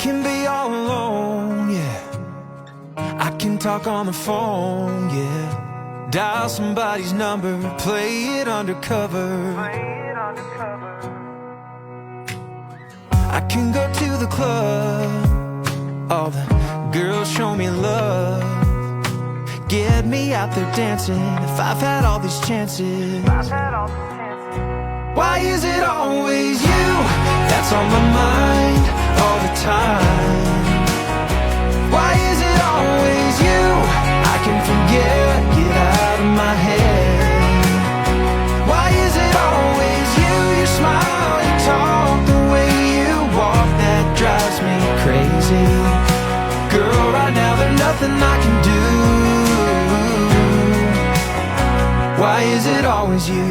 can be all alone, yeah. I can talk on the phone, yeah. Dial somebody's number, play it undercover. I can go to the club, all the girls show me love. Get me out there dancing if I've had all these chances. Why is it always you that's on my mind all the time? Why is it always you? I can forget, get out of my head. Why is it always you? Your smile, your talk, the way you walk, that drives me crazy. Girl, right now there's nothing I can do. Why is it always you?